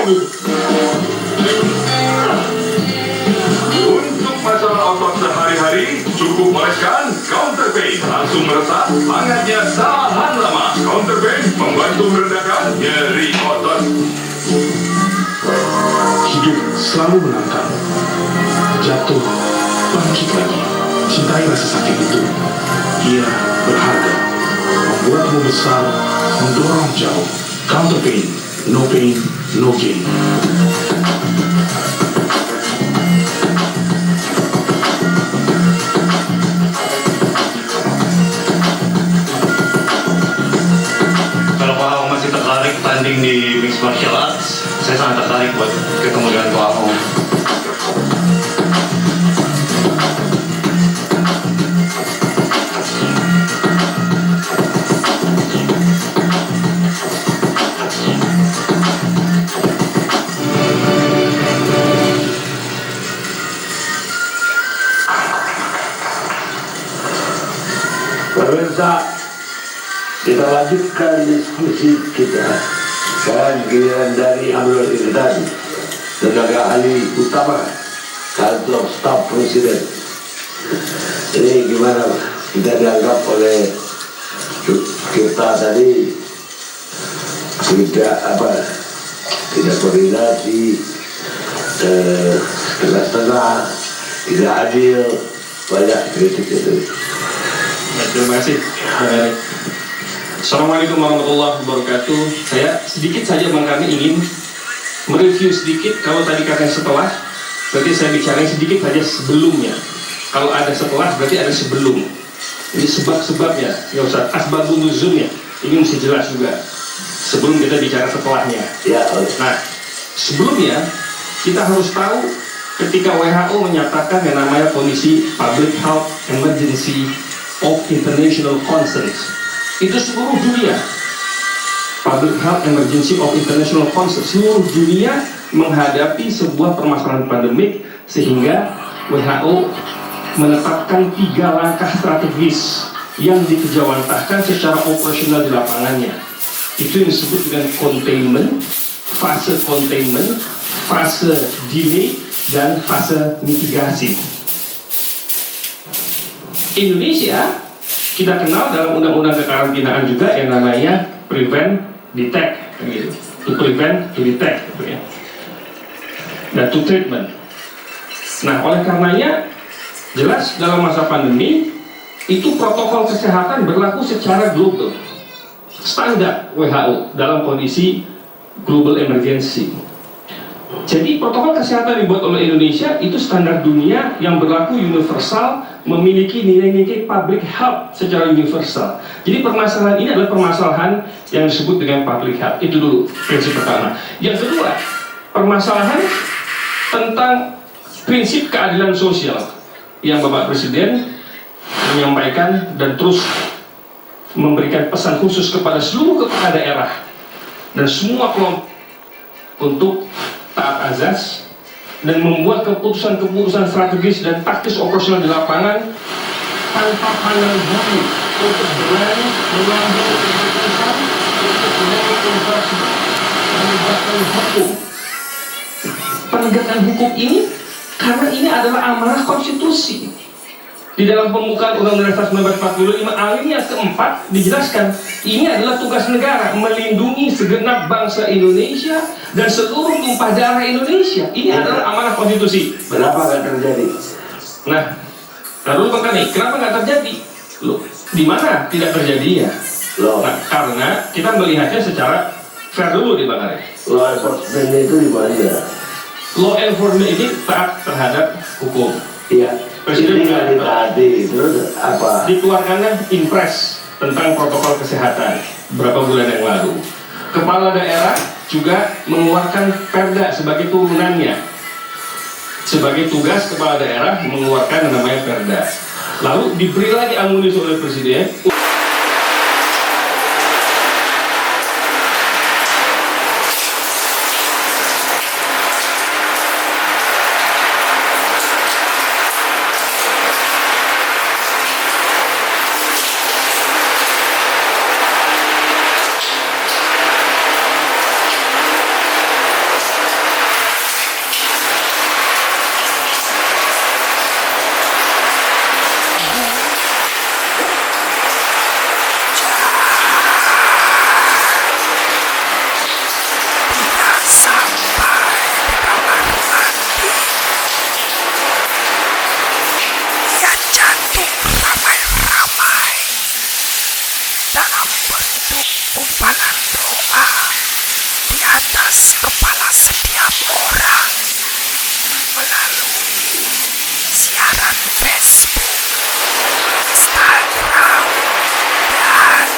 Untuk masalah otot sehari-hari, cukup oleskan Counterpain. Langsung meresap, hangatnya tahan lama. Counterpain membantu meredakan nyeri otot. Hidup selalu menantang. Jatuh, bangkit lagi. Cintai rasa sakit itu. Ia berharga. Membuatmu besar, mendorong jauh. Counterpain, no pain, no gain. Kalau Pak Ahong masih tertarik tanding di mixed martial arts, saya sangat tertarik buat ketemu dengan Pak Ahong. Pemirsa, kita lanjutkan diskusi kita. Sekarang giliran dari Amrul Irdan, tenaga ahli utama kantor staf presiden. Ini gimana kita dianggap oleh kita tadi tidak koordinasi, setengah-setengah, tidak adil, banyak kritik itu. Terima kasih. Assalamualaikum warahmatullahi wabarakatuh. Saya sedikit saja Bang kami ingin mereview sedikit. Kalau tadi katanya setelah, berarti saya bicara sedikit saja sebelumnya. Kalau ada setelah, berarti ada sebelum. Ini sebab-sebabnya, ya Ustaz, asbabun nuzulnya. Ini mesti jelas juga. Sebelum kita bicara setelahnya. Ya. Nah, sebelumnya kita harus tahu ketika WHO menyatakan yang namanya kondisi Public Health Emergency of International Concerns, itu seluruh dunia. Public Health Emergency of International Concerns, seluruh dunia menghadapi sebuah permasalahan pandemik, sehingga WHO menetapkan 3 langkah strategis yang dikejawantahkan secara operasional di lapangannya. Itu yang disebut dengan containment, fase delay, dan fase mitigasi. Indonesia kita kenal dalam undang-undang kekarantinaan juga yang namanya prevent, detect, gitu. To prevent, to detect, gitu ya. Dan to treatment. Nah, oleh karenanya jelas dalam masa pandemi itu protokol kesehatan berlaku secara global, standar WHO dalam kondisi global emergency. Jadi protokol kesehatan dibuat oleh Indonesia itu standar dunia yang berlaku universal, memiliki nilai-nilai public health secara universal. Jadi permasalahan ini adalah permasalahan yang disebut dengan public health. Itu dulu prinsip pertama. Yang kedua, permasalahan tentang prinsip keadilan sosial yang Bapak Presiden menyampaikan dan terus memberikan pesan khusus kepada seluruh kepala daerah dan semua kelompok untuk taat azas dan membuat keputusan-keputusan strategis dan taktis operasional di lapangan tanpa pandang bulu untuk berani mengambil keputusan untuk menegakkan hukum. Penegakan hukum ini karena ini adalah amanah konstitusi. Di dalam pembukaan Undang-Undang Dasar 1945 alinea keempat dijelaskan ini adalah tugas negara melindungi segenap bangsa Indonesia dan seluruh tumpah darah Indonesia. Ini adalah amanah konstitusi. Kenapa nggak terjadi? Nah, lalu Bang Kani, kenapa nggak terjadi? Loh, di mana tidak terjadi ya? Nah, karena kita melihatnya secara fair dulu di Bang Kani. Law enforcement itu di mana? Law enforcement ini taat terhadap hukum. Iya. Presiden tadi terus apa? Dikeluarkannya impres tentang protokol kesehatan beberapa bulan yang lalu. Kepala daerah juga mengeluarkan perda sebagai turunannya. Sebagai tugas kepala daerah mengeluarkan yang namanya perda. Lalu diberi lagi amunisi oleh Presiden. keras kepala setiap orang melalui siaran Facebook, Instagram, dan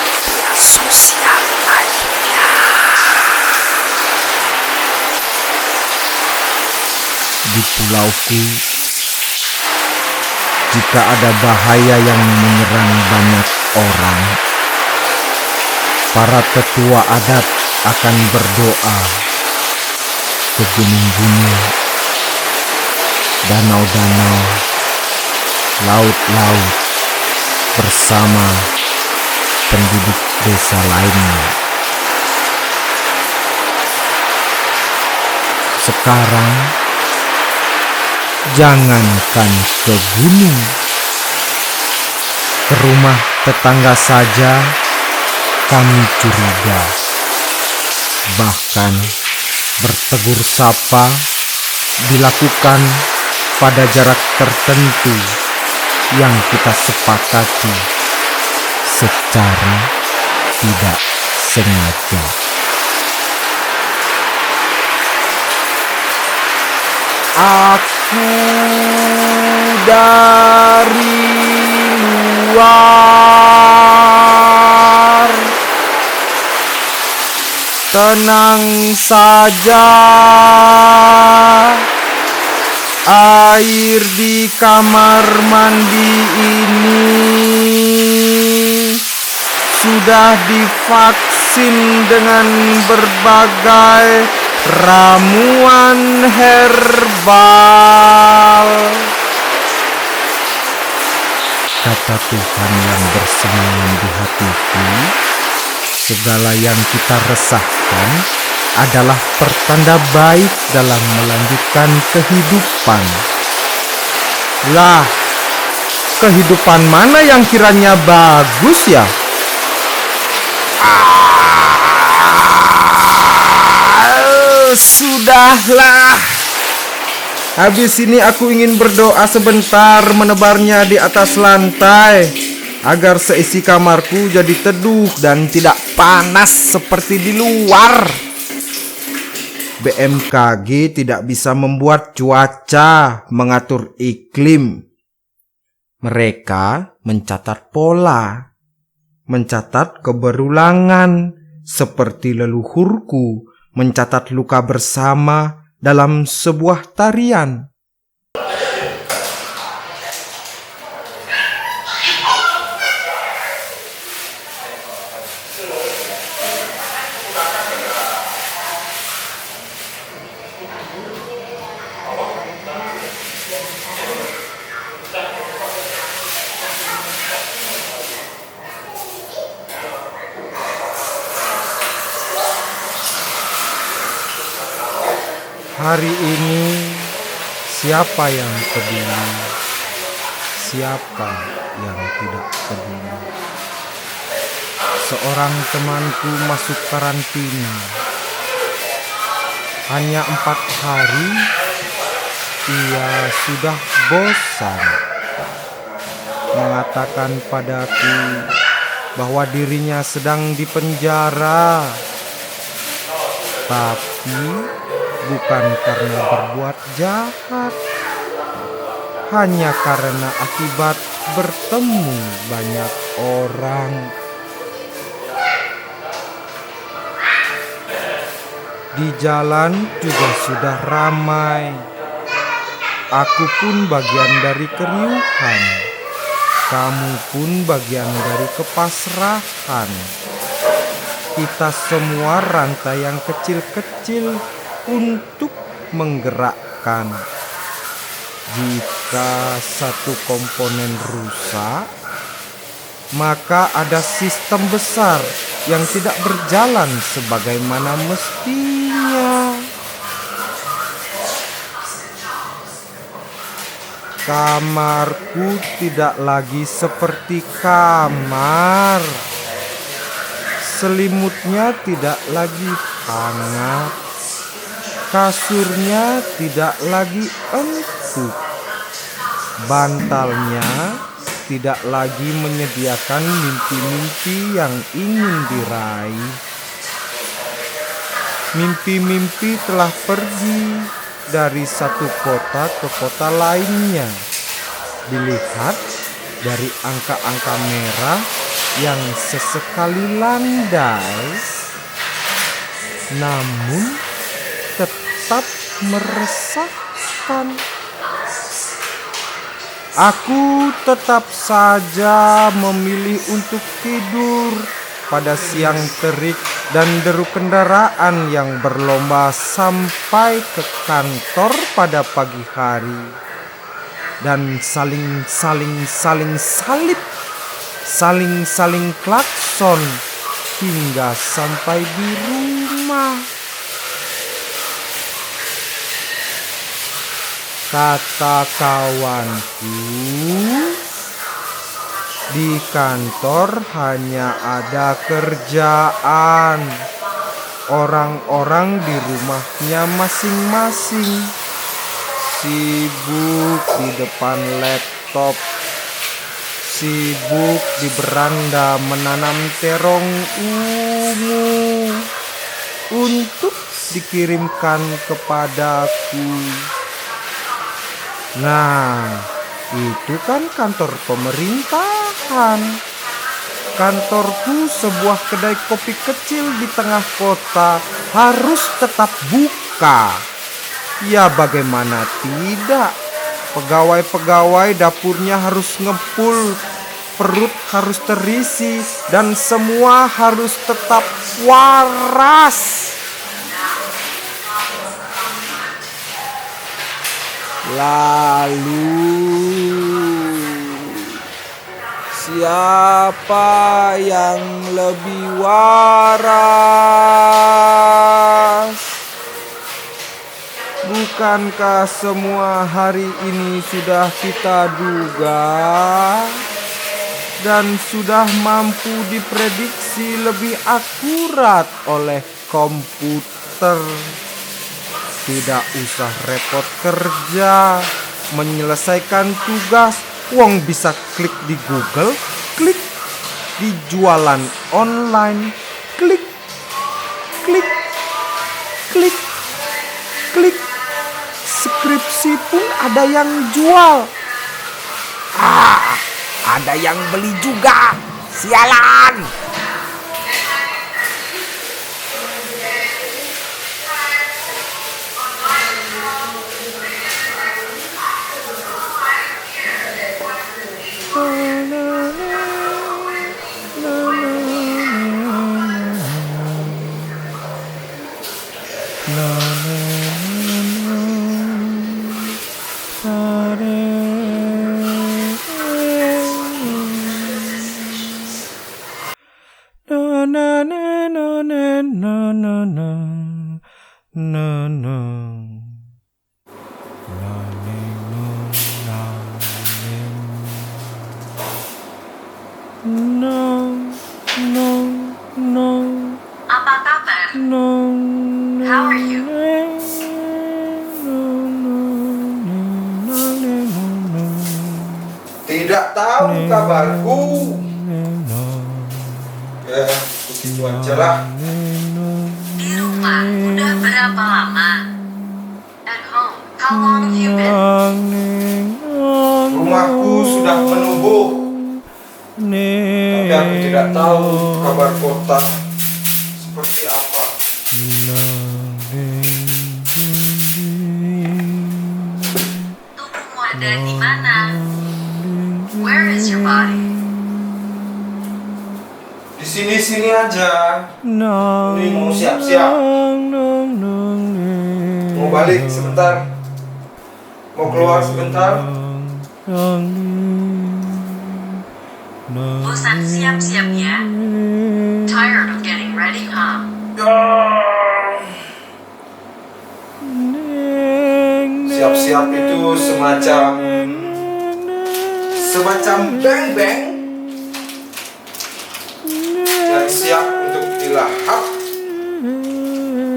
media sosial lainnya. Di pulauku, jika ada bahaya yang menyerang banyak orang, para tetua adat akan berdoa ke gunung-gunung, danau-danau, laut-laut bersama penduduk desa lainnya. Sekarang, jangankan ke gunung, ke rumah tetangga saja kami curiga. Bahkan bertegur sapa dilakukan pada jarak tertentu yang kita sepakati secara tidak sengaja. Aku dari luar, tenang saja. Air di kamar mandi ini sudah divaksin dengan berbagai ramuan herbal. Kata Tuhan yang bersemayam di hatiku, segala yang kita resahkan adalah pertanda baik dalam melanjutkan kehidupan. Lah, kehidupan mana yang kiranya bagus ya? Sudahlah. Habis ini aku ingin berdoa sebentar menebarnya di atas lantai agar seisi kamarku jadi teduh dan tidak panas seperti di luar. BMKG tidak bisa membuat cuaca, mengatur iklim. Mereka mencatat pola, mencatat keberulangan, seperti leluhurku mencatat luka bersama dalam sebuah tarian. Hari ini siapa yang peduli, siapa yang tidak peduli. Seorang temanku masuk karantina. Hanya 4 hari, ia sudah bosan. Mengatakan padaku bahwa dirinya sedang dipenjara. Tapi bukan karena berbuat jahat, hanya karena akibat bertemu banyak orang. Di jalan juga sudah ramai. Aku pun bagian dari keriuhan. Kamu pun bagian dari kepasrahan. Kita semua rantai yang kecil-kecil untuk menggerakkan. Jika satu komponen rusak, maka ada sistem besar yang tidak berjalan sebagaimana mestinya. Kamarku tidak lagi seperti kamar. Selimutnya tidak lagi hangat. Kasurnya tidak lagi empuk. Bantalnya tidak lagi menyediakan mimpi-mimpi yang ingin diraih. Mimpi-mimpi telah pergi dari satu kota ke kota lainnya. Dilihat dari angka-angka merah yang sesekali landai, namun tetap meresahkan. Aku tetap saja memilih untuk tidur pada siang terik dan deru kendaraan yang berlomba sampai ke kantor pada pagi hari, dan saling klakson hingga sampai di rumah. Kata kawanku, di kantor hanya ada kerjaan. Orang-orang di rumahnya masing-masing, sibuk di depan laptop, sibuk di beranda menanam terong ungu untuk dikirimkan kepadaku. Nah, itu kan kantor pemerintahan. Kantorku sebuah kedai kopi kecil di tengah kota harus tetap buka. Ya bagaimana tidak? Pegawai-pegawai dapurnya harus ngepul, perut harus terisi, dan semua harus tetap waras. Lalu siapa yang lebih waras? Bukankah semua hari ini sudah kita duga dan sudah mampu diprediksi lebih akurat oleh komputer? Tidak usah repot kerja menyelesaikan tugas, wong bisa klik di Google, klik di jualan online, klik, skripsi pun ada yang jual. Ada yang beli juga, sialan. Apa kabar? How are you? Tidak tahu kabarku. Ya, begitu aja lah. Di rumah udah berapa lama? At home, how long have you been? Rumahku sudah menubuh, tapi aku tidak tahu kabar kota seperti apa. Tubuhmu ada di mana? Where is your body? Di sini aja. Ini mau siap-siap. Mau balik sebentar. Mau keluar sebentar. Bosan siap-siap ya? Tired of getting ready, huh? Siap-siap itu semacam beng-beng yang siap untuk dilahap.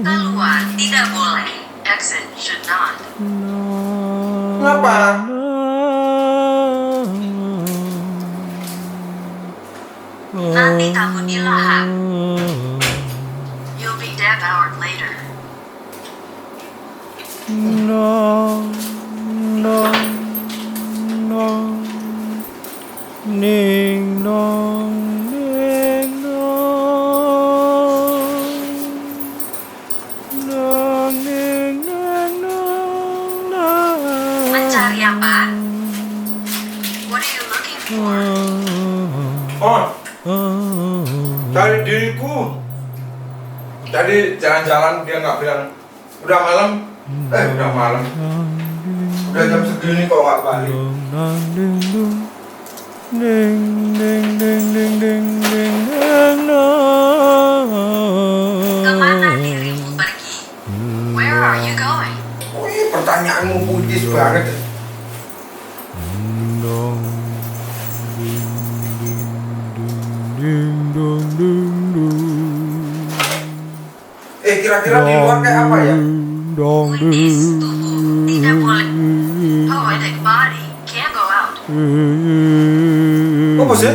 Keluar tidak boleh. Exit should not. Kenapa? Nanti kamu dilahap. You'll be dead devoured later. Nong, nong, nong, ning nong, ning nong, nong, ning nong, nong, nong. Mencari apa? What are you looking for? Cari diriku. Tadi jalan-jalan dia nggak bilang udah malam. Udah malam. Udah jam segini kok nggak balik. Kemana dirimu pergi? Where are you going? Wih, pertanyaanmu puitis banget. Kira-kira di luar kayak apa ya? Puitis tubuh tidak boleh. Poetic body can't go out. Apa sih?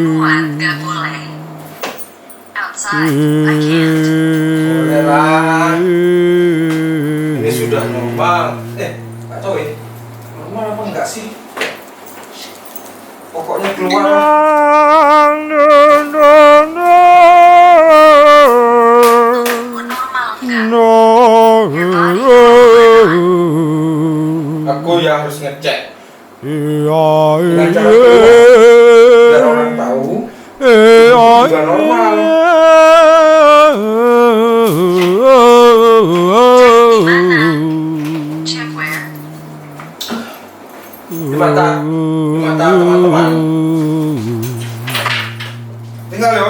Muat gak boleh. Outside I can't. Boleh lah. Ini sudah normal. Nggak tahu ya. Normal apa enggak sih? Pokoknya keluar. Tubuhmu normal enggak? Aku yang harus ngecek. Dengan cara keluar. Biar orang tahu. Juga normal. Check where? Di mata teman-teman. Tinggal ya.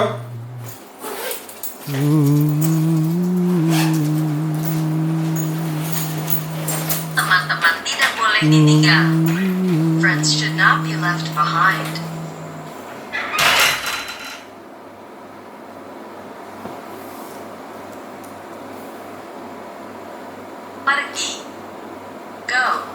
Teman-teman tidak boleh ditinggal. Friends should not be left behind. Pergi. Go.